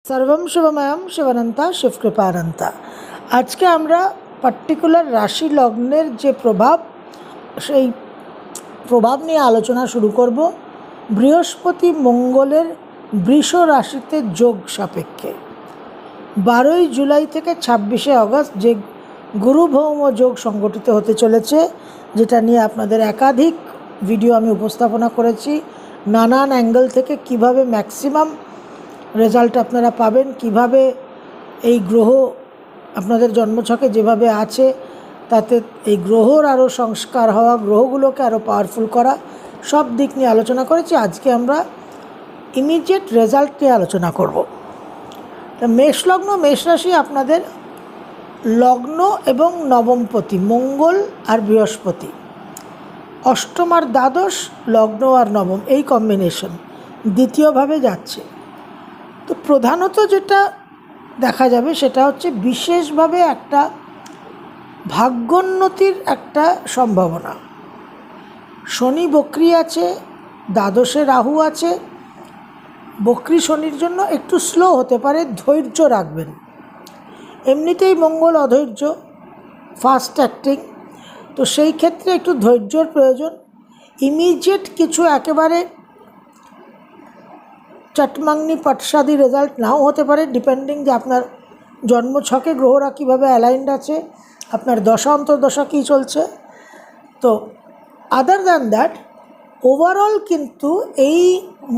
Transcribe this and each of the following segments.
सर्वं शिवमयम शिवानंता शिवकृपानंता। আজকে আমরা পার্টিকুলার রাশি লগ্নের যে প্রভাব সেই প্রভাব নিয়ে আলোচনা শুরু করব। বৃহস্পতি মঙ্গলের বৃষ রাশিতে যোগ সাপেক্ষে 12ই জুলাই থেকে 26শে আগস্ট যে গুরু ভৌম যোগ সংগঠিত হতে চলেছে, যেটা নিয়ে আপনাদের একাধিক ভিডিও আমি উপস্থাপনা করেছি। নানান অ্যাঙ্গেল থেকে কিভাবে ম্যাক্সিমাম রেজাল্ট আপনারা পাবেন, কিভাবে এই গ্রহ আপনাদের জন্মছকে যেভাবে আছে তাতে এই গ্রহর আরও সংস্কার হওয়া, গ্রহগুলোকে আরও পাওয়ারফুল করা, সব দিক নিয়ে আলোচনা করেছি। আজকে আমরা ইমিডিয়েট রেজাল্ট নিয়ে আলোচনা করব। তা মেষ লগ্ন, মেষ রাশি আপনাদের লগ্ন এবং নবমপতি মঙ্গল আর বৃহস্পতি, অষ্টম আর দ্বাদশ, লগ্ন আর নবম, এই কম্বিনেশন দ্বিতীয়ভাবে যাচ্ছে। তো প্রধানত যেটা দেখা যাবে সেটা হচ্ছে বিশেষভাবে একটা ভাগ্যোন্নতির একটা সম্ভাবনা। শনি বক্রী আছে, দ্বাদশে রাহু আছে। বক্রী শনির জন্য একটু স্লো হতে পারে, ধৈর্য রাখবেন। এমনিতেই মঙ্গল অধৈর্য, ফাস্ট অ্যাক্টিং, তো সেই ক্ষেত্রে একটু ধৈর্যর প্রয়োজন। ইমিডিয়েট কিছু একেবারে চটমাংনি পটসাদি রেজাল্ট নাও হতে পারে, ডিপেন্ডিং যে আপনার জন্মছকে গ্রহরা কীভাবে অ্যালাইন্ড আছে, আপনার দশা অন্তর্দশা কী চলছে। তো আদার দ্যান দ্যাট ওভারঅল কিন্তু এই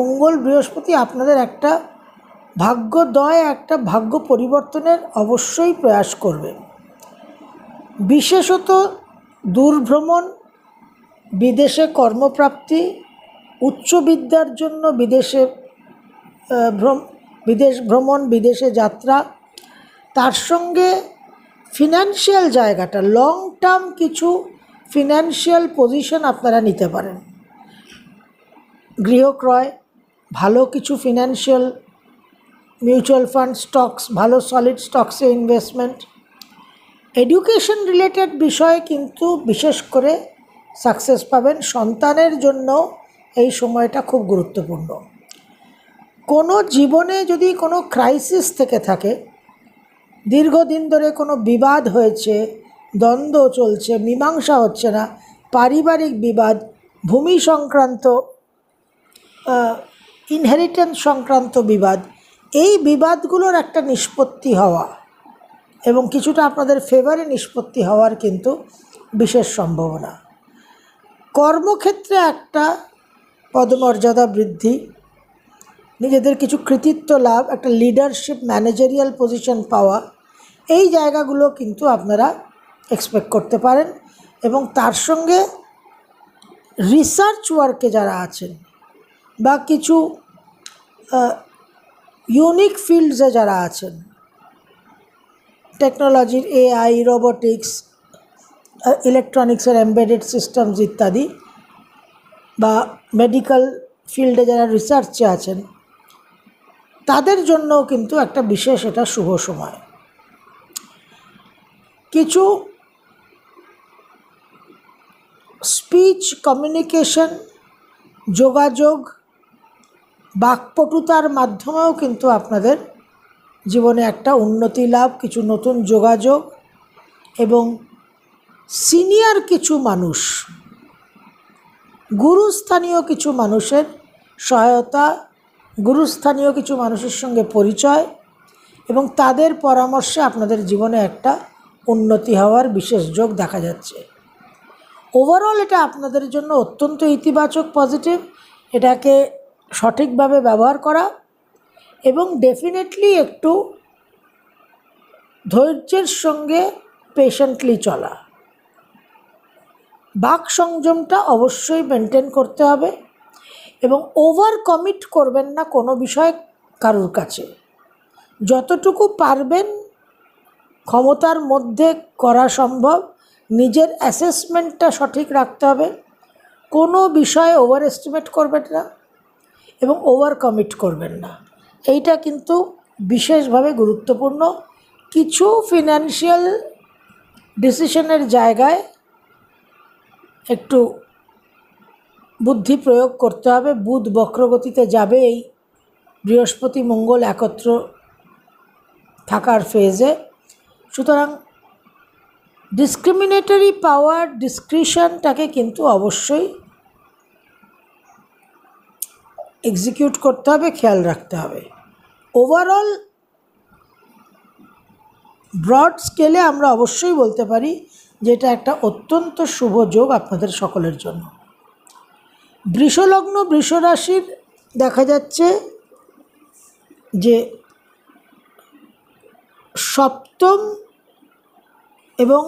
মঙ্গল বৃহস্পতি আপনাদের একটা ভাগ্যোদয়, একটা ভাগ্য পরিবর্তনের অবশ্যই প্রয়াস করবে। বিশেষত দূরভ্রমণ, বিদেশে কর্মপ্রাপ্তি, উচ্চবিদ্যার জন্য বিদেশ ভ্রমণ, বিদেশে যাত্রা, তার সঙ্গে ফিনান্সিয়াল জায়গাটা, লং টার্ম কিছু ফিনান্সিয়াল পজিশন আপনারা নিতে পারেন। গৃহক্রয়, ভালো কিছু ফিনান্সিয়াল মিউচুয়াল ফান্ড, স্টকস, ভালো সলিড স্টকসে ইনভেস্টমেন্ট। এডুকেশন রিলেটেড বিষয়ে কিন্তু বিশেষ করে সাকসেস পাবেন। সন্তানের জন্য এই সময়টা খুব গুরুত্বপূর্ণ। কোনো জীবনে যদি কোনো ক্রাইসিস থেকে থাকে, দীর্ঘদিন ধরে কোনো বিবাদ হয়েছে, দ্বন্দ্ব চলছে, মীমাংসা হচ্ছে না, পারিবারিক বিবাদ, ভূমি সংক্রান্ত, ইনহেরিটেন্স সংক্রান্ত বিবাদ, এই বিবাদগুলোর একটা নিষ্পত্তি হওয়া এবং কিছুটা আপনাদের ফেভারে নিষ্পত্তি হওয়ার কিন্তু বিশেষ সম্ভাবনা। কর্মক্ষেত্রে একটা পদমর্যাদা বৃদ্ধি, নিজেদের কিছু কৃতিত্ব লাভ, একটা লিডারশিপ ম্যানেজারিয়াল পজিশন পাওয়া, এই জায়গাগুলো কিন্তু আপনারা এক্সপেক্ট করতে পারেন। এবং তার সঙ্গে রিসার্চ ওয়ার্কে যারা আছেন বা কিছু ইউনিক ফিল্ডসে যারা আছেন, টেকনোলজির, এআই, রোবোটিক্স, ইলেকট্রনিক্সের এমবেডেড সিস্টেমস ইত্যাদি, বা মেডিকেল ফিল্ডে যারা রিসার্চে আছেন, তাদের জন্যও কিন্তু একটা বিশেষ এটা শুভ সময়। কিছু স্পিচ, কমিউনিকেশন, যোগাযোগ, বাকপটুতার মাধ্যমেও কিন্তু আপনাদের জীবনে একটা উন্নতি লাভ, কিছু নতুন যোগাযোগ এবং সিনিয়র কিছু মানুষ, গুরুস্থানীয় কিছু মানুষের সহায়তা, গুরুস্থানীয় কিছু মানুষের সঙ্গে পরিচয় এবং তাদের পরামর্শে আপনাদের জীবনে একটা উন্নতি হওয়ার বিশেষ যোগ দেখা যাচ্ছে। ওভারঅল এটা আপনাদের জন্য অত্যন্ত ইতিবাচক, পজিটিভ। এটাকে সঠিকভাবে ব্যবহার করা এবং ডেফিনেটলি একটু ধৈর্যের সঙ্গে পেশেন্টলি চলা। বাক সংযমটা অবশ্যই মেনটেন করতে হবে এবং ওভার কমিট করবেন না কোনো বিষয় কারোর কাছে। যতটুকু পারবেন ক্ষমতার মধ্যে করা সম্ভব, নিজের অ্যাসেসমেন্টটা সঠিক রাখতে হবে। কোনো বিষয়ে ওভার এস্টিমেট করবেন না এবং ওভার কমিট করবেন না, এইটা কিন্তু বিশেষভাবে গুরুত্বপূর্ণ। কিছু ফিনান্সিয়াল ডিসিশনের জায়গায় একটু বুদ্ধি প্রয়োগ করতে হবে। বুধ বক্রগতিতে যাবে এই বৃহস্পতি মঙ্গল একত্র থাকার ফেজে। সুতরাং ডিসক্রিমিনেটরি পাওয়ার, ডিসক্রিশনটাকে কিন্তু অবশ্যই এক্সিকিউট করতে হবে, খেয়াল রাখতে হবে। ওভারঅল ব্রড স্কেলে আমরা অবশ্যই বলতে পারি যে এটা একটা অত্যন্ত শুভ যোগ আপনাদের সকলের জন্য। বৃষলগ্ন বৃষরাশির দেখা যাচ্ছে যে সপ্তম এবং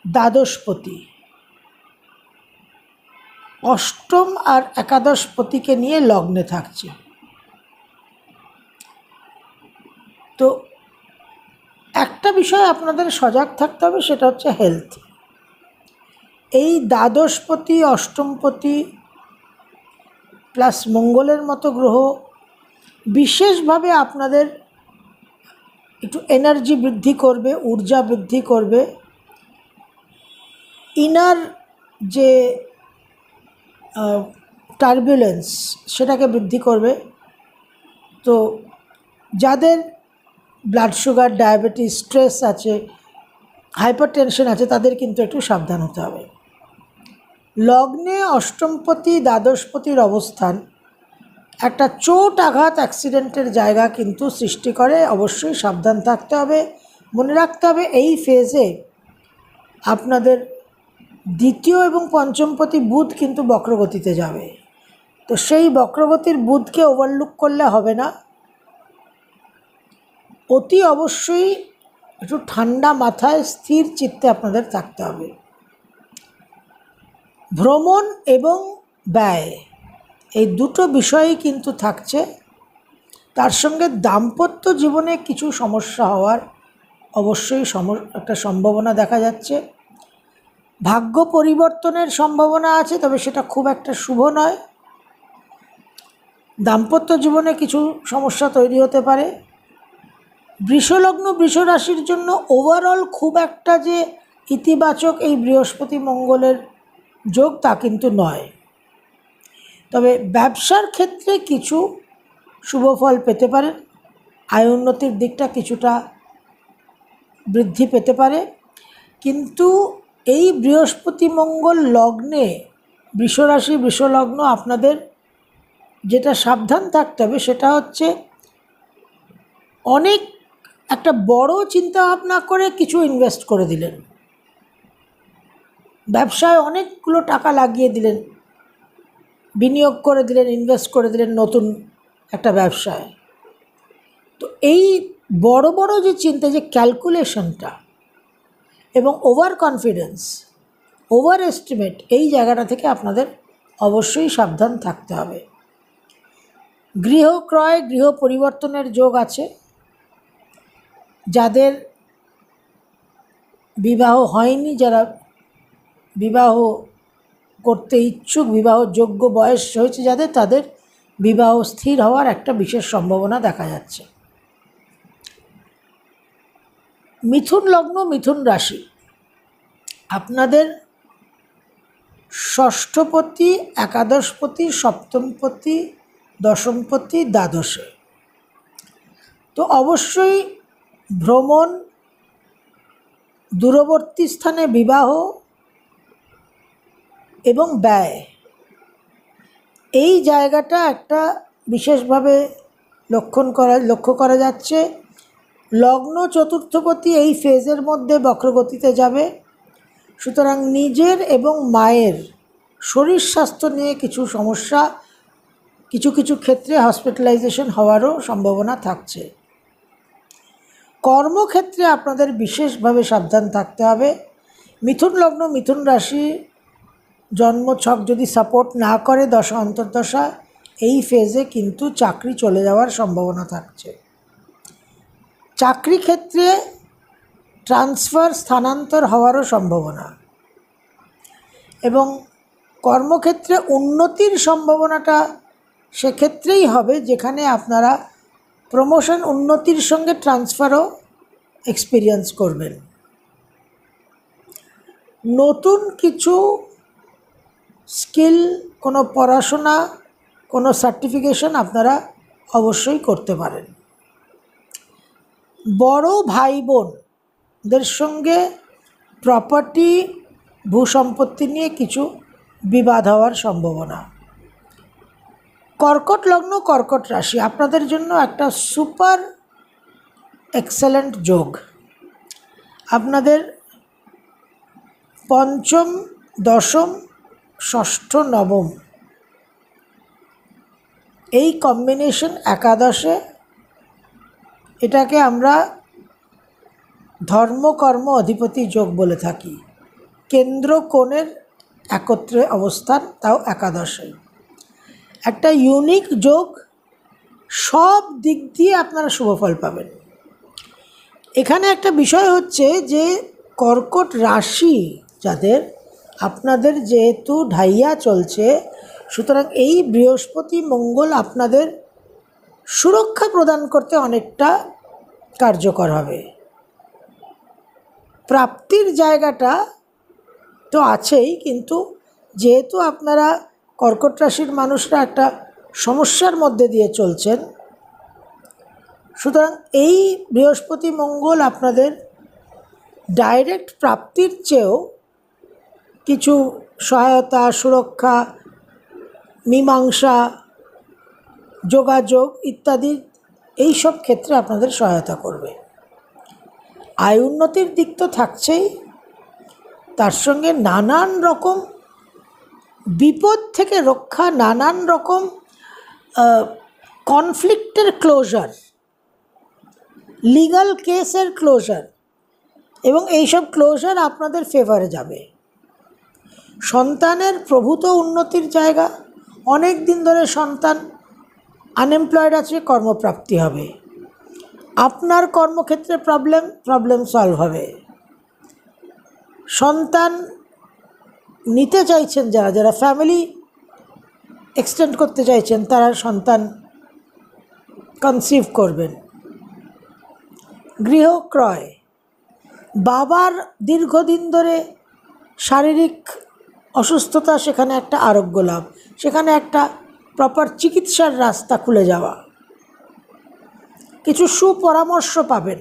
দ্বাদশপতি, অষ্টম আর একাদশপতিকে নিয়ে লগ্নে থাকছে। তো একটা বিষয় আপনাদের সজাগ থাকতে হবে, সেটা হচ্ছে হেলথ। এই দ্বাদশপতি, অষ্টমপতি প্লাস মঙ্গলের মতো গ্রহ বিশেষভাবে আপনাদের একটু এনার্জি বৃদ্ধি করবে, ঊর্জা বৃদ্ধি করবে, ইনার যে টার্বুলেন্স সেটাকে বৃদ্ধি করবে। তো যাদের ব্লাড সুগার, ডায়াবেটিস, স্ট্রেস আছে, হাইপার টেনশন আছে, তাদের কিন্তু একটু সাবধান হতে হবে। লগ্নে অষ্টমপতি দ্বাদশপতির অবস্থান একটা চোট, আঘাত, অ্যাক্সিডেন্টের জায়গা কিন্তু সৃষ্টি করে। অবশ্যই সাবধান থাকতে হবে। মনে রাখতে হবে এই ফেজে আপনাদের দ্বিতীয় এবং পঞ্চমপতি বুধ কিন্তু বক্রগতিতে যাবে। তো সেই বক্রগতির বুধকে ওভারলুক করলে হবে না। অতি অবশ্যই একটু ঠান্ডা মাথায় স্থির চিত্তে আপনাদের থাকতে হবে। ভ্রমণ এবং ব্যয় এই দুটো বিষয়ই কিন্তু থাকছে। তার সঙ্গে দাম্পত্য জীবনে কিছু সমস্যা হওয়ার অবশ্যই একটা সম্ভাবনা দেখা যাচ্ছে। ভাগ্য পরিবর্তনের সম্ভাবনা আছে, তবে সেটা খুব একটা শুভ নয়। দাম্পত্য জীবনে কিছু সমস্যা তৈরি হতে পারে। বৃষলগ্ন বৃষরাশির জন্য ওভারঅল খুব একটা যে ইতিবাচক এই বৃহস্পতি মঙ্গলের যোগ তা কিন্তু নয়। তবে ব্যবসার ক্ষেত্রে কিছু শুভ ফল পেতে পারেন। আয় উন্নতির দিকটা কিছুটা বৃদ্ধি পেতে পারে। কিন্তু এই বৃহস্পতি মঙ্গল লগ্নে, বৃষরাশি বৃষলগ্ন, আপনাদের যেটা সাবধান থাকতে হবে সেটা হচ্ছে অনেক একটা বড় চিন্তাভাবনা করে কিছু ইনভেস্ট করে দিলেন, ব্যবসায় অনেকগুলো টাকা লাগিয়ে দিলেন, বিনিয়োগ করে দিলেন, ইনভেস্ট করে দিলেন নতুন একটা ব্যবসায়। তো এই বড় বড় যে চিন্তা, যে ক্যালকুলেশনটা এবং ওভার কনফিডেন্স, ওভার এস্টিমেট, এই জায়গাটা থেকে আপনাদের অবশ্যই সাবধান থাকতে হবে। গৃহ ক্রয়, গৃহ পরিবর্তনের যোগ আছে। যাদের বিবাহ হয়নি, যারা বিবাহ করতে ইচ্ছুক, বিবাহযোগ্য বয়স হয়েছে যাদের, তাদের বিবাহ স্থির হওয়ার একটা বিশেষ সম্ভাবনা দেখা যাচ্ছে। মিথুন লগ্ন মিথুন রাশি, আপনাদের ষষ্ঠপতি, একাদশপতি, সপ্তমপতি, দশমপতি দ্বাদশে। তো অবশ্যই ভ্রমণ, দূরবর্তী স্থানে বিবাহ এবং ব্যয়, এই জায়গাটা একটা বিশেষভাবে লক্ষ্য করা যাচ্ছে। লগ্ন চতুর্থপতি এই ফেজের মধ্যে বক্রগতিতে যাবে। সুতরাং নিজের এবং মায়ের শরীর স্বাস্থ্য নিয়ে কিছু সমস্যা, কিছু কিছু ক্ষেত্রে হসপিটালাইজেশন হওয়ারও সম্ভাবনা থাকছে। কর্মক্ষেত্রে আপনাদের বিশেষভাবে সাবধান থাকতে হবে। মিথুন লগ্ন মিথুন রাশি জন্মছক যদি সাপোর্ট না করে, দশা অন্তর্দশা, এই ফেজে কিন্তু চাকরি চলে যাওয়ার সম্ভাবনা থাকছে। চাকরি ক্ষেত্রে ট্রান্সফার, স্থানান্তর হওয়ারও সম্ভাবনা, এবং কর্মক্ষেত্রে উন্নতির সম্ভাবনাটা সেক্ষেত্রেই হবে যেখানে আপনারা প্রমোশন, উন্নতির সঙ্গে ট্রান্সফারও এক্সপিরিয়েন্স করবেন। নতুন কিছু স্কিল, কোনো পড়াশোনা, কোনো সার্টিফিকেশন আপনারা অবশ্যই করতে পারেন। বড় ভাই বোনদের সঙ্গে প্রপার্টি ভূসম্পত্তি নিয়ে কিছু বিবাদ হওয়ার সম্ভাবনা। কর্কট লগ্ন, কর্কট রাশি আপনাদের জন্য একটা সুপার এক্সেলেন্ট যোগ। আপনাদের পঞ্চম, দশম, ষষ্ঠ, নবম এই কম্বিনেশন একাদশে, এটাকে আমরা ধর্মকর্ম অধিপতি যোগ বলে থাকি। কেন্দ্র কোণের একত্রে অবস্থান, তাও একাদশে, একটা ইউনিক যোগ। সব দিক দিয়ে আপনারা শুভফল পাবেন। এখানে একটা বিষয় হচ্ছে যে কর্কট রাশি যাদের, আপনাদের যেহেতু ঢাইয়া চলছে, সুতরাং এই বৃহস্পতি মঙ্গল আপনাদের সুরক্ষা প্রদান করতে অনেকটা কার্যকর হবে। প্রাপ্তির জায়গাটা তো আছেই, কিন্তু যেহেতু আপনারা কর্কট রাশির মানুষরা একটা সমস্যার মধ্যে দিয়ে চলছেন, সুতরাং এই বৃহস্পতি মঙ্গল আপনাদের ডাইরেক্ট প্রাপ্তির চেয়েও কিছু সহায়তা, সুরক্ষা, মীমাংসা, যোগাযোগ ইত্যাদি এই সব ক্ষেত্রে আপনাদের সহায়তা করবে। আয় উন্নতির দিক তো থাকছেই, তার সঙ্গে নানান রকম বিপদ থেকে রক্ষা, নানান রকম কনফ্লিক্টের ক্লোজার, লিগ্যাল কেসের ক্লোজার, এবং এইসব ক্লোজার আপনাদের ফেভারে যাবে। সন্তানের প্রভূত উন্নতির জায়গা, অনেক দিন ধরে সন্তান আনএমপ্লয়েড আছে, কর্মপ্রাপ্তি হবে। আপনার কর্মক্ষেত্রে প্রবলেম সলভ হবে। সন্তান নিতে চাইছেন যারা যারা ফ্যামিলি এক্সটেন্ড করতে চাইছেন, তারা সন্তান কনসিভ করবেন। গৃহ ক্রয়, বাবার দীর্ঘদিন ধরে শারীরিক অসুস্থতা, সেখানে একটা আরোগ্য লাভ, সেখানে একটা প্রপার চিকিৎসার রাস্তা খুলে যাওয়া, কিছু সুপরামর্শ পাবেন,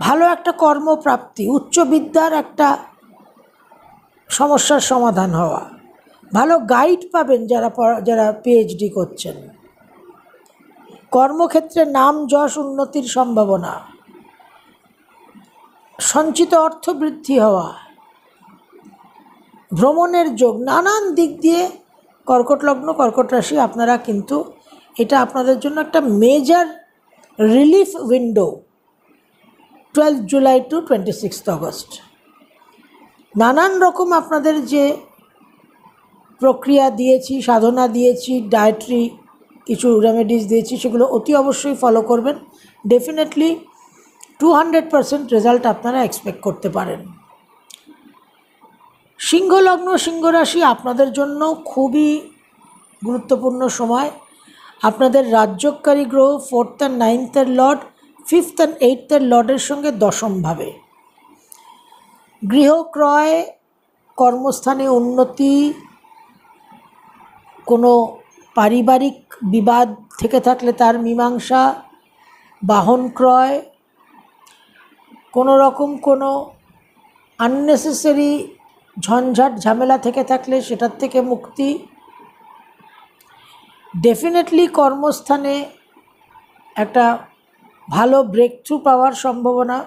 ভালো একটা কর্মপ্রাপ্তি, উচ্চ বিদ্যার একটা সমস্যার সমাধান হওয়া, ভালো গাইড পাবেন যারা পিএইচডি করছেন। কর্মক্ষেত্রে নাম যশ উন্নতির সম্ভাবনা, সঞ্চিত অর্থ বৃদ্ধি হওয়া, ভ্রমণের যোগ, নানান দিক দিয়ে কর্কট লগ্ন, কর্কট রাশি আপনারা কিন্তু এটা আপনাদের জন্য একটা major relief window. 12 July to 26 August নানান রকম আপনাদের যে প্রক্রিয়া দিয়েছি, সাধনা দিয়েছি, ডায়েটরি কিছু রেমেডিস দিয়েছি, সেগুলো অতি অবশ্যই ফলো করবেন। ডেফিনেটলি 200% রেজাল্ট আপনারা এক্সপেক্ট করতে পারেন। সিংহ লগ্ন, সিংহ রাশি আপনাদের জন্য খুবই গুরুত্বপূর্ণ সময়। আপনাদের রাজ্যকারী গ্রহ 4th and 9th Lord 5th and 8th লর্ডের সঙ্গে দশমভাবে। গৃহ ক্রয়, কর্মস্থানে উন্নতি, কোনো পারিবারিক বিবাদ থেকে থাকলে তার মীমাংসা, বাহন ক্রয়, কোনো রকম কোনো আননেসেসারি ঝঞ্ঝাট ঝামেলা থেকে থাকলে সেটার থেকে মুক্তি। ডেফিনেটলি কর্মস্থানে একটা ভালো ব্রেক থ্রু পাওয়ার সম্ভাবনা।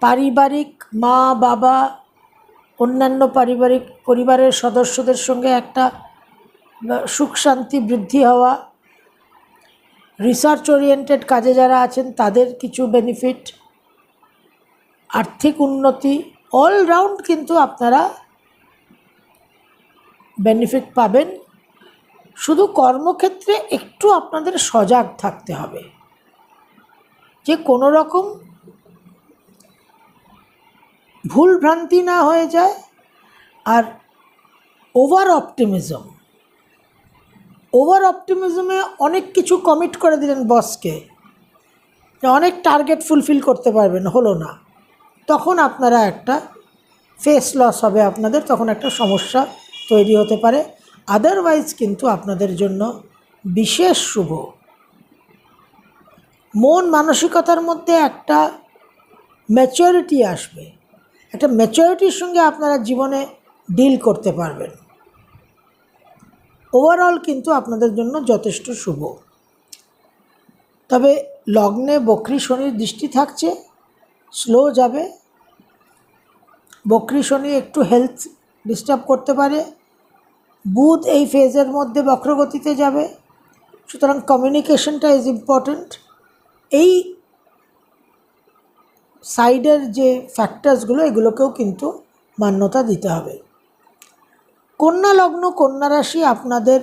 পারিবারিক, মা বাবা, অন্যান্য পরিবারের সদস্যদের সঙ্গে একটা সুখ শান্তি বৃদ্ধি হওয়া। রিসার্চ ওরিয়েন্টেড কাজে যারা আছেন তাদের কিছু বেনিফিট, আর্থিক উন্নতি, অলরাউন্ড কিন্তু আপনারা বেনিফিট পাবেন। শুধু কর্মক্ষেত্রে একটু আপনাদের সজাগ থাকতে হবে যে কোনো রকম ভুল ভ্রান্তি না হয়ে যায়। আর ওভার অপটিমিজমে অনেক কিছু কমিট করে দিলেন বসকে, যে অনেক টার্গেট ফুলফিল করতে পারবেন, হলো না, তখন আপনারা একটা ফেস লস হবে আপনাদের, তখন একটা সমস্যা তৈরি হতে পারে। আদারওয়াইজ কিন্তু আপনাদের জন্য বিশেষ শুভ। মন মানসিকতার মধ্যে একটা ম্যাচুরিটি আসবে, একটা ম্যাচুরিটির সঙ্গে আপনারা জীবনে ডিল করতে পারবেন। ওভারঅল কিন্তু আপনাদের জন্য যথেষ্ট শুভ। তবে লগ্নে বক্রী শনির দৃষ্টি থাকছে, স্লো যাবে। বক্রী শনি একটু হেলথ ডিস্টার্ব করতে পারে। বুধ এই ফেজের মধ্যে বক্রগতিতে যাবে, সুতরাং কমিউনিকেশনটা ইজ ইম্পর্ট্যান্ট। এই সাইডের যে ফ্যাক্টরসগুলো এগুলোকেও কিন্তু মান্যতা দিতে হবে। কন্যা লগ্ন, কন্যা রাশি আপনাদের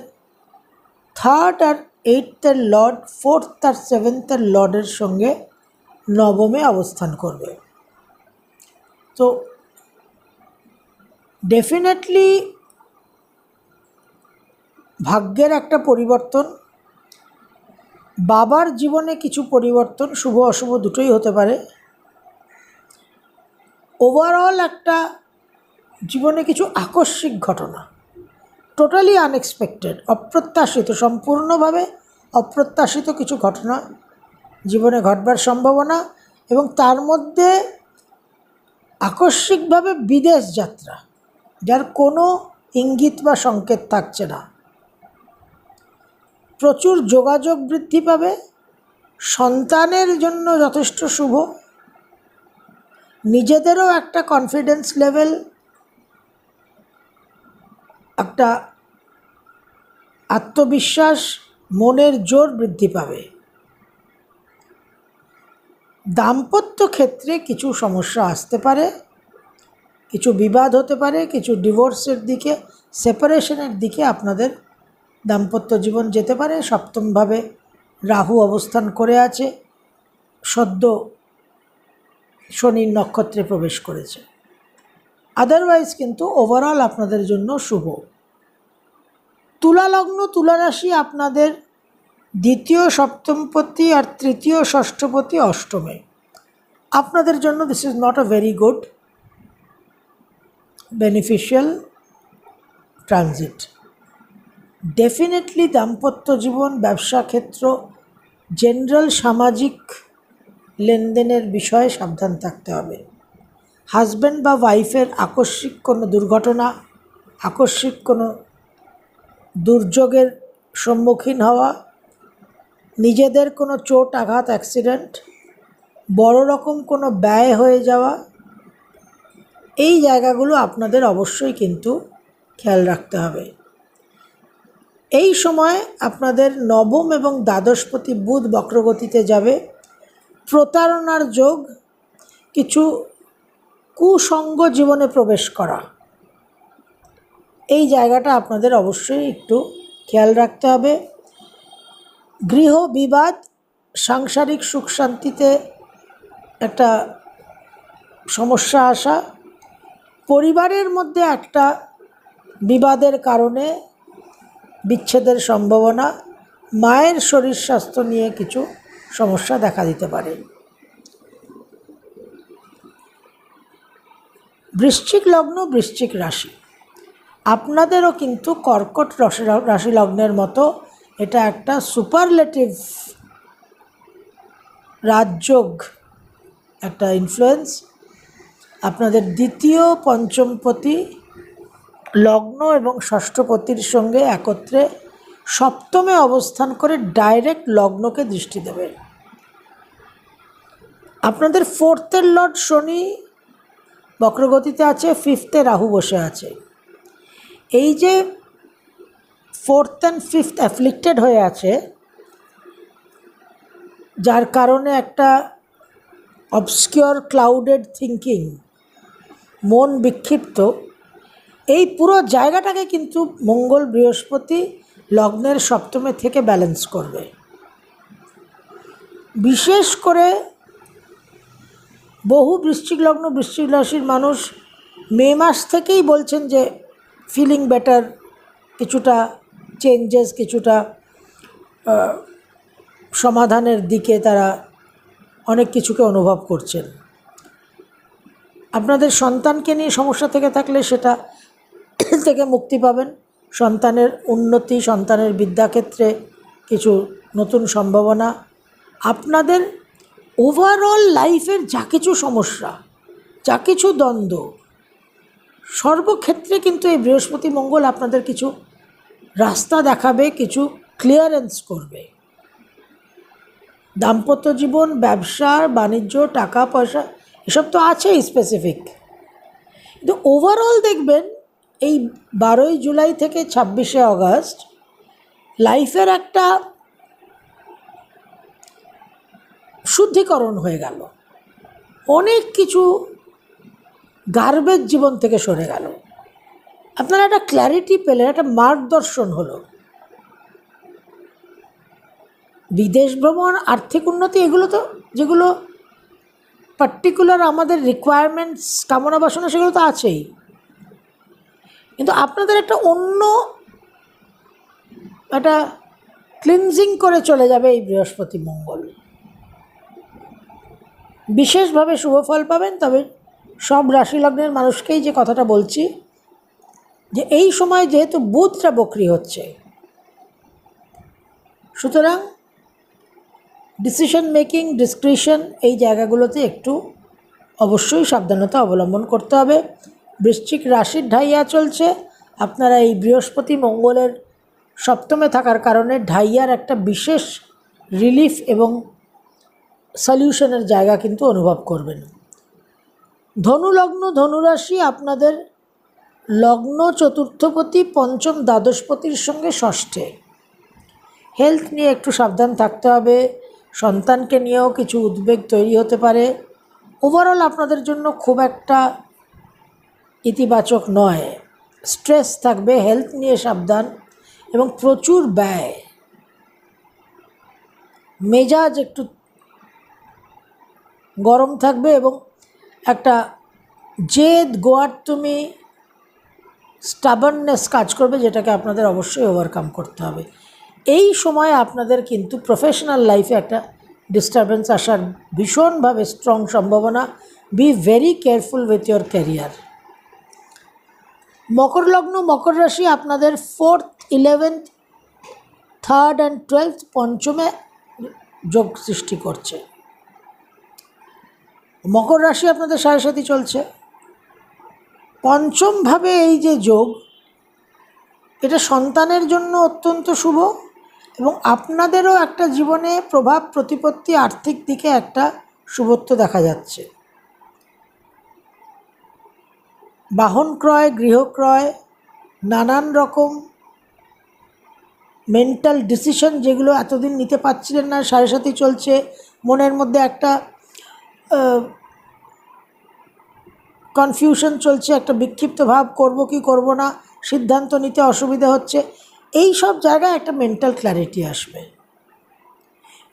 3rd আর 8th লর্ড, 4th আর 7th লর্ডের সঙ্গে নবমে অবস্থান করবে। তো ডেফিনেটলি ভাগ্যের একটা পরিবর্তন, বাবার জীবনে কিছু পরিবর্তন, শুভ অশুভ দুটোই হতে পারে। ওভারঅল একটা জীবনে কিছু আকস্মিক ঘটনা, টোটালি আনএক্সপেক্টেড, অপ্রত্যাশিত, সম্পূর্ণভাবে অপ্রত্যাশিত কিছু ঘটনা জীবনে ঘটবার সম্ভাবনা, এবং তার মধ্যে আকস্মিকভাবে বিদেশ যাত্রা, যার কোনো ইঙ্গিত বা সংকেত থাকছে না। প্রচুর যোগাযোগ বৃদ্ধি পাবে, সন্তানের জন্য যথেষ্ট শুভ। নিজেদেরও একটা কনফিডেন্স লেভেল, একটা আত্মবিশ্বাস, মনের জোর বৃদ্ধি পাবে। দাম্পত্য ক্ষেত্রে কিছু সমস্যা আসতে পারে, কিছু বিবাদ হতে পারে, কিছু ডিভোর্সের দিকে, সেপারেশনের দিকে আপনাদের দাম্পত্য জীবন যেতে পারে। সপ্তমভাবে রাহু অবস্থান করে আছে, সদ্য শনির নক্ষত্রে প্রবেশ করেছে। আদারওয়াইজ কিন্তু ওভারঅল আপনাদের জন্য শুভ। তুলা লগ্ন, তুলা রাশি আপনাদের 2য় সপ্তমপতি আর 3য় ষষ্ঠপতি অষ্টমে। আপনাদের জন্য this is not a very good beneficial transit. Definitely দাম্পত্য জীবন, ব্যবসা ক্ষেত্র, জেনারেল সামাজিক লেনদেনের বিষয়ে সাবধান থাকতে হবে। হাজব্যান্ড বা ওয়াইফের আকস্মিক কোনো দুর্ঘটনা, আকস্মিক কোনো দুর্যোগের সম্মুখীন হওয়া, নিজেদের কোনো চোট আঘাত, অ্যাক্সিডেন্ট, বড় রকম কোনো ব্যয় হয়ে যাওয়া, এই জায়গাগুলো আপনাদের অবশ্যই কিন্তু খেয়াল রাখতে হবে। এই সময় আপনাদের নবম এবং দ্বাদশপতি বুধ বক্রগতিতে যাবে। প্রতারণার যোগ, কিছু কুসঙ্গ জীবনে প্রবেশ করা, এই জায়গাটা আপনাদের অবশ্যই একটু খেয়াল রাখতে হবে। গৃহ বিবাদ, সাংসারিক সুখ শান্তিতে একটা সমস্যা আসা, পরিবারের মধ্যে একটা বিবাদের কারণে বিচ্ছেদের সম্ভাবনা, মায়ের শরীর স্বাস্থ্য নিয়ে কিছু সমস্যা দেখা দিতে পারে। বৃশ্চিক লগ্ন, বৃশ্চিক রাশি আপনাদেরও কিন্তু কর্কট রাশি লগ্নের মতো এটা একটা সুপারলেটিভ রাজযোগ, একটা ইনফ্লুয়েন্স। আপনাদের 2য় পঞ্চমপতি লগ্ন এবং ষষ্ঠপতির সঙ্গে একত্রে সপ্তমে অবস্থান করে ডাইরেক্ট লগ্নকে দৃষ্টি দেবে। আপনাদের 4th লর্ড শনি বক্রগতিতে আছে, 5th রাহু বসে আছে। এই যে 4th and 5th অ্যাফ্লিক্টেড হয়ে আছে, যার কারণে একটা অবস্কিওর ক্লাউডেড থিঙ্কিং, মন বিক্ষিপ্ত, এই পুরো জায়গাটাকে কিন্তু মঙ্গল বৃহস্পতি লগ্নের সপ্তমে থেকে ব্যালেন্স করবে। বিশেষ করে বহু বৃশ্চিক লগ্ন, বৃশ্চিক রাশির মানুষ মে মাস থেকেই বলছেন যে ফিলিং বেটার, কিছুটা চেঞ্জেস, কিছুটা সমাধানের দিকে তারা অনেক কিছুকে অনুভব করছেন। আপনাদের সন্তানকে নিয়ে সমস্যা থেকে থাকলে সেটা থেকে মুক্তি পাবেন। সন্তানের উন্নতি, সন্তানের বিদ্যাক্ষেত্রে কিছু নতুন সম্ভাবনা, আপনাদের ওভারঅল লাইফের যা কিছু সমস্যা, যা কিছু দ্বন্দ্ব, সর্বক্ষেত্রে কিন্তু এই বৃহস্পতি মঙ্গল আপনাদের কিছু রাস্তা দেখাবে, কিছু ক্লিয়ারেন্স করবে। দাম্পত্য জীবন, ব্যবসা বাণিজ্য, টাকা পয়সা এসব তো আছেই স্পেসিফিক, কিন্তু ওভারঅল দেখবেন এই 12ই জুলাই থেকে 26শে অগাস্ট লাইফের একটা শুদ্ধিকরণ হয়ে গেল, অনেক কিছু গার্বেজ জীবন থেকে সরে গেল, আপনারা একটা ক্ল্যারিটি পেলেন, একটা মার্গদর্শন হলো। বিদেশ ভ্রমণ, আর্থিক উন্নতি, এগুলো তো যেগুলো পার্টিকুলার আমাদের রিকোয়ারমেন্টস, কামনা বাসনা, সেগুলো তো আছেই, কিন্তু আপনাদের একটা অন্য একটা ক্লিনজিং করে চলে যাবে এই বৃহস্পতি মঙ্গল। বিশেষভাবে শুভ ফল পাবেন। তবে সব রাশি লগ্নের মানুষকেই যে কথাটা বলছি, যে এই সময় যেহেতু বুধটা বক্রি হচ্ছে, সুতরাং ডিসিশন মেকিং, ডিসক্রিশন, এই জায়গাগুলোতে একটু অবশ্যই সাবধানতা অবলম্বন করতে হবে। বৃশ্চিক রাশির ঢাইয়া চলছে, আপনারা এই বৃহস্পতি মঙ্গলের সপ্তমে থাকার কারণে ঢাইয়ার একটা বিশেষ রিলিফ এবং সলিউশনের জায়গা কিন্তু অনুভব করবেন। ধনু লগ্ন, ধনুরাশি, আপনাদের লগ্ন চতুর্থপতি পঞ্চম দ্বাদশপতির সঙ্গে ষষ্ঠে। হেলথ নিয়ে একটু সাবধান থাকতে হবে, সন্তানকে নিয়েও কিছু উদ্বেগ তৈরি হতে পারে। ওভারঅল আপনাদের জন্য খুব একটা ইতিবাচক নয়, স্ট্রেস থাকবে, হেলথ নিয়ে সাবধান এবং প্রচুর ব্যয়। মেজাজ একটু গরম থাকবে এবং একটা জেদ, গোয়ার্তুমি, স্টাবার্ননেস কাজ করবে, যেটাকে আপনাদের অবশ্যই ওভারকাম করতে হবে। এই সময় আপনাদের কিন্তু প্রফেশনাল লাইফে একটা ডিস্টারবেন্স আসার ভীষণভাবে স্ট্রং সম্ভাবনা। Be very careful with your career. মকর লগ্ন, মকর রাশি, আপনাদের 4th, 11th, 3rd and 12th পঞ্চমে যোগ সৃষ্টি করছে। মকর রাশি আপনাদের সাড়ে চলছে, পঞ্চমভাবে এই যে যোগ, এটা সন্তানের জন্য অত্যন্ত শুভ এবং আপনাদেরও একটা জীবনে প্রভাব প্রতিপত্তি, আর্থিক দিকে একটা শুভত্ব দেখা যাচ্ছে। বাহন ক্রয়, গৃহক্রয়, নানান রকম মেন্টাল ডিসিশন যেগুলো এতদিন নিতে পারছিলেন না, সাড়ে চলছে, মনের মধ্যে একটা কনফিউশন চলছে, একটা বিক্ষিপ্ত ভাব, করব কি করব না, সিদ্ধান্ত নিতে অসুবিধা হচ্ছে, এই সব জায়গায় একটা মেন্টাল ক্ল্যারিটি আসবে।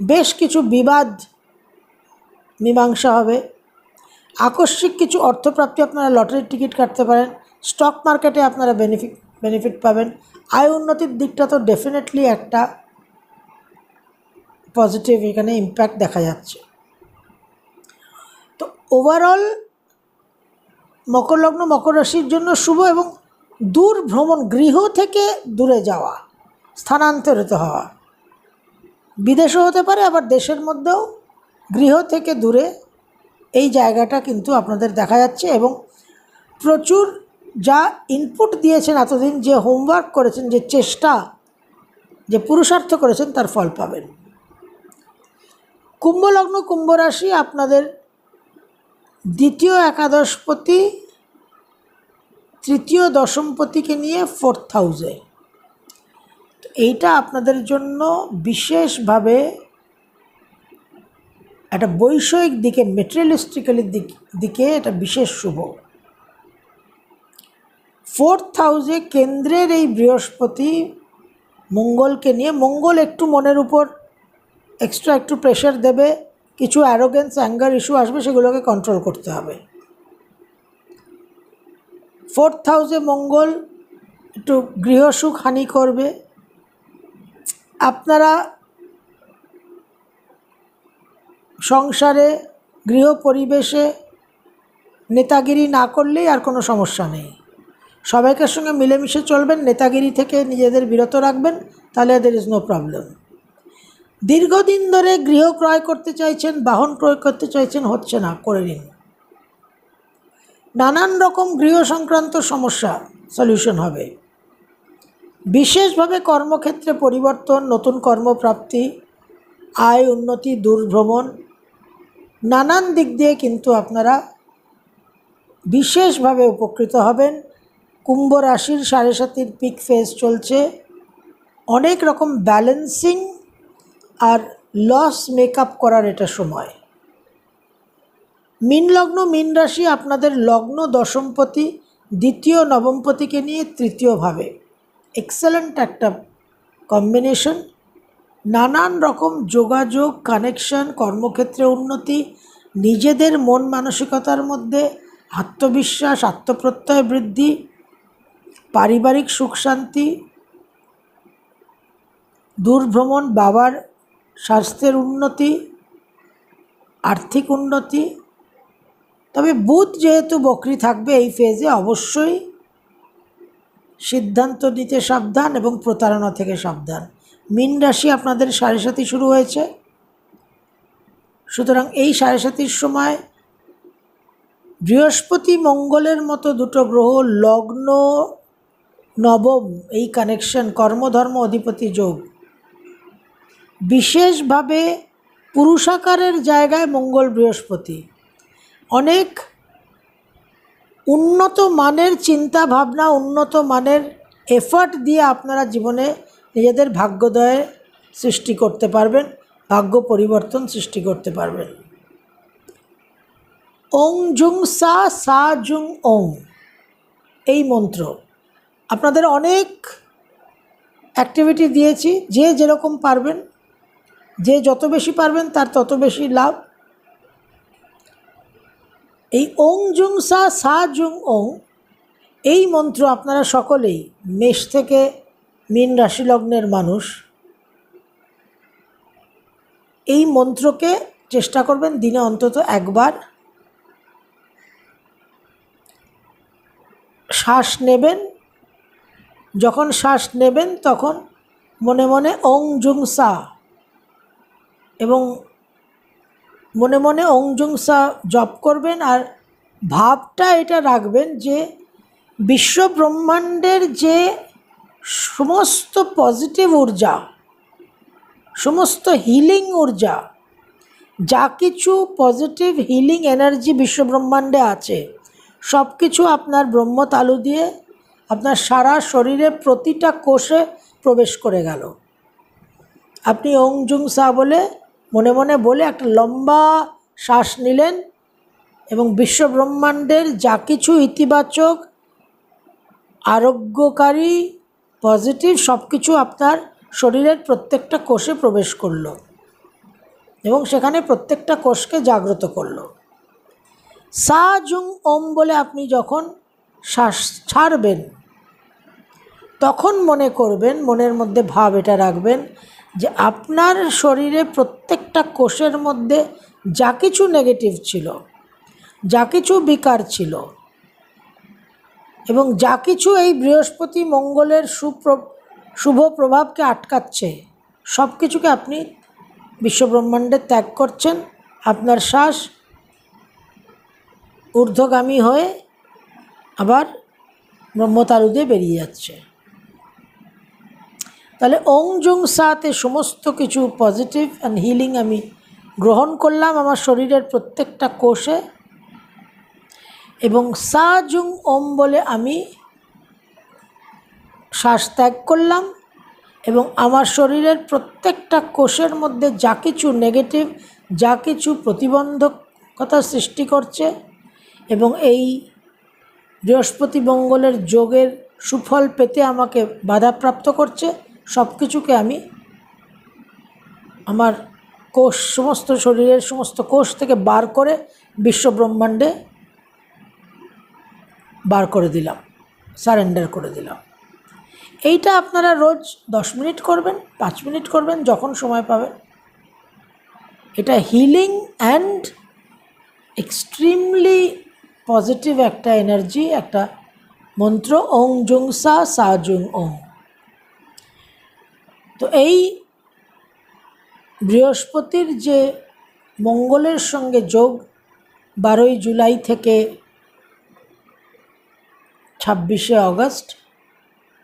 বেশ কিছু বিবাদ মীমাংসা হবে। আকস্মিক কিছু অর্থপ্রাপ্তি, আপনারা লটারির টিকিট কাটতে পারেন। স্টক মার্কেটে আপনারা বেনিফিট পাবেন। আয় উন্নতির দিকটা তো ডেফিনেটলি একটা পজিটিভ এখানে ইম্প্যাক্ট দেখা যাচ্ছে। তো ওভারঅল মকর লগ্ন, মকর রাশির জন্য শুভ এবং দূর ভ্রমণ, গৃহ থেকে দূরে যাওয়া, স্থানান্তরিত হওয়া, বিদেশও হতে পারে, আবার দেশের মধ্যেও গৃহ থেকে দূরে, এই জায়গাটা কিন্তু আপনাদের দেখা যাচ্ছে এবং প্রচুর যা ইনপুট দিয়েছেন এতদিন, যে হোমওয়ার্ক করেছেন, যে চেষ্টা, যে পুরুষার্থ করেছেন, তার ফল পাবেন। কুম্ভ লগ্ন, কুম্ভ রাশি, আপনাদের দ্বিতীয় একাদশপতি তৃতীয় দশমপতিকে নিয়ে 4th হাউসে। এইটা আপনাদের জন্য বিশেষভাবে একটা বৈষয়িক দিকে, মেটেরিয়ালিস্টিক্যালি দিকে এটা বিশেষ শুভ। 4th হাউসে কেন্দ্রের এই বৃহস্পতি মঙ্গলকে নিয়ে, মঙ্গল একটু মনের উপর এক্সট্রা একটু প্রেশার দেবে, কিছু অ্যারোগেন্স, অ্যাঙ্গার ইস্যু আসবে, সেগুলোকে কন্ট্রোল করতে হবে। 4th হাউসে মঙ্গল একটু গৃহসুখ হানি করবে। আপনারা সংসারে, গৃহ পরিবেশে নেতাগিরি না করলেই আর কোনো সমস্যা নেই। সবাইকার সঙ্গে মিলেমিশে চলবেন, নেতাগিরি থেকে নিজেদের বিরত রাখবেন, তাহলে দের ইজ নো প্রবলেম। দীর্ঘদিন ধরে গৃহ ক্রয় করতে চাইছেন, বাহন ক্রয় করতে চাইছেন, হচ্ছে না, করে নিন। নানান রকম গৃহ সংক্রান্ত সমস্যা সলিউশন হবে। বিশেষভাবে কর্মক্ষেত্রে পরিবর্তন, নতুন কর্মপ্রাপ্তি, আয় উন্নতি, দূরভ্রমণ, নানান দিক দিয়ে কিন্তু আপনারা বিশেষভাবে উপকৃত হবেন। কুম্ভ রাশির 7.5 পিক ফেজ চলছে, অনেক রকম ব্যালেন্সিং আর লস মেকআপ করার এটা সময়। মীন লগ্ন, মীন রাশি আপনাদের লগ্ন দশমপতি, দ্বিতীয় নবমপতিকে নিয়ে তৃতীয়ভাবে এক্সেলেন্ট একটা কম্বিনেশন। নানান রকম যোগাযোগ, কানেকশন, কর্মক্ষেত্রে উন্নতি, নিজেদের মন মানসিকতার মধ্যে আত্মবিশ্বাস, আত্মপ্রত্যয় বৃদ্ধি, পারিবারিক সুখ শান্তি, দূরভ্রমণ, বাবার স্বাস্থ্যের উন্নতি, আর্থিক উন্নতি। তবে বুধ যেহেতু বকরি থাকবে এই ফেজে, অবশ্যই সিদ্ধান্ত নিতে সাবধান এবং প্রতারণা থেকে সাবধান। মীন রাশি আপনাদের 7.5 শুরু হয়েছে, সুতরাং এই 7.5 সময় বৃহস্পতি মঙ্গলের মতো দুটো গ্রহ, লগ্ন নবম, এই কানেকশন, কর্মধর্ম অধিপতি যোগ, বিশেষভাবে পুরুষাকারের জায়গায় মঙ্গল বৃহস্পতি, অনেক উন্নত মানের চিন্তা ভাবনা, উন্নত মানের এফর্ট দিয়ে আপনারা জীবনে নিজেদের ভাগ্যোদয় সৃষ্টি করতে পারবেন, ভাগ্য পরিবর্তন সৃষ্টি করতে পারবেন। ওং জুং সা, সা জুং ওং, এই মন্ত্র আপনাদের অনেক অ্যাক্টিভিটি দিয়েছি, যে যেরকম পারবেন, যে যত বেশি পারবেন তার তত বেশি লাভ। এই ওং জুং সা, সা জুং ওং, এই মন্ত্র আপনারা সকলেই, মেষ থেকে মীন রাশি লগ্নের মানুষ, এই মন্ত্রকে চেষ্টা করবেন দিনে অন্তত একবার শ্বাস নেবেন। যখন শ্বাস নেবেন তখন মনে মনে ওং জুং সা এবং মনে মনে ওং জুং সা জপ করবেন। আর ভাবটা এটা রাখবেন যে বিশ্ব ব্রহ্মাণ্ডের যে সমস্ত পজিটিভ ঊর্জা, সমস্ত হিলিং ঊর্জা, যা কিছু পজিটিভ হিলিং এনার্জি বিশ্ব ব্রহ্মাণ্ডে আছে, সব কিছু আপনার ব্রহ্মতালু দিয়ে আপনার সারা শরীরে প্রতিটা কোষে প্রবেশ করে গেল। আপনি ওং জুং সা বলে মনে মনে বলে একটা লম্বা শ্বাস নিলেন এবং বিশ্ব ব্রহ্মাণ্ডের যা কিছু ইতিবাচক, আরোগ্যকারী, পজিটিভ সব কিছু আপনার শরীরের প্রত্যেকটা কোষে প্রবেশ করলো এবং সেখানে প্রত্যেকটা কোষকে জাগ্রত করলো। সা জুং ওম বলে আপনি যখন শ্বাস ছাড়বেন তখন মনে করবেন, মনের মধ্যে ভাব এটা রাখবেন যে আপনার শরীরে প্রত্যেকটা কোষের মধ্যে যা কিছু নেগেটিভ ছিল, যা কিছু বিকার ছিল এবং যা কিছু এই বৃহস্পতি মঙ্গলের শুভ প্রভাবকে আটকাচ্ছে, সব কিছুকে আপনি বিশ্বব্রহ্মাণ্ডে ত্যাগ করছেন। আপনার শ্বাস ঊর্ধ্বগামী হয়ে আবার ব্রহ্মতালু দিয়ে বেরিয়ে যাচ্ছে। তাহলে ওং জুং সাতে সমস্ত কিছু পজিটিভ অ্যান্ড হিলিং আমি গ্রহণ করলাম আমার শরীরের প্রত্যেকটা কোষে এবং সা জুং ওম বলে আমি শ্বাস ত্যাগ করলাম এবং আমার শরীরের প্রত্যেকটা কোষের মধ্যে যা কিছু নেগেটিভ, যা কিছু প্রতিবন্ধকতা সৃষ্টি করছে এবং এই বৃহস্পতি মঙ্গলের যোগের সুফল পেতে আমাকে বাধাপ্রাপ্ত করছে, সব কিছুকে আমি আমার কোষ, সমস্ত শরীরের সমস্ত কোষ থেকে বার করে বিশ্বব্রহ্মাণ্ডে বার করে দিলাম, সারেন্ডার করে দিলাম। এইটা আপনারা রোজ 10 মিনিট করবেন, 5 মিনিট করবেন, যখন সময় পাবেন। এটা হিলিং অ্যান্ড এক্সট্রিমলি পজিটিভ একটা এনার্জি, একটা মন্ত্র ওং জুং সা সা জুং ওং। তো এই বৃহস্পতির যে মঙ্গলের সঙ্গে যোগ 12ই জুলাই থেকে 26শে অগস্ট,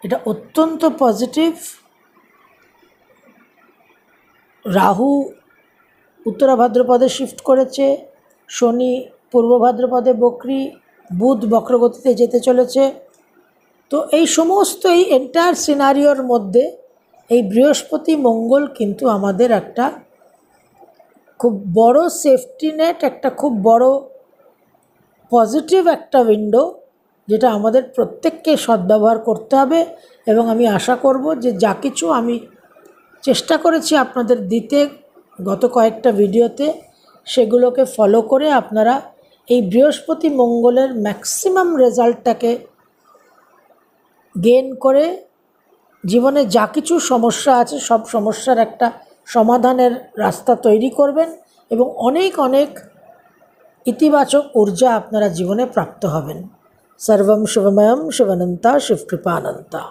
এটা অত্যন্ত পজিটিভ। রাহু উত্তরা ভাদ্রপদে শিফট করেছে, শনি পূর্ব ভাদ্রপদে বক্রী, বুধ বক্রগতিতে যেতে চলেছে। তো এই সমস্ত এই এন্টায়ার সিনারিওর মধ্যে এই বৃহস্পতি মঙ্গল কিন্তু আমাদের একটা খুব বড় সেফটি নেট, একটা খুব বড় পজিটিভ একটা উইন্ডো, যেটা আমাদের প্রত্যেককে সদ্ব্যবহার করতে হবে। এবং আমি আশা করব যে যা কিছু আমি চেষ্টা করেছি আপনাদের দিতে গত কয়েকটা ভিডিওতে, সেগুলোকে ফলো করে আপনারা এই বৃহস্পতি মঙ্গলের ম্যাক্সিমাম রেজাল্টটাকে গেইন করে জীবনে যা কিছু সমস্যা আছে সব সমস্যার একটা সমাধানের রাস্তা তৈরি করবেন এবং অনেক অনেক ইতিবাচক ঊর্জা আপনারা জীবনে প্রাপ্ত হবেন। সর্বম শিবময়ম শিবানন্তা শিবকৃপানন্তা।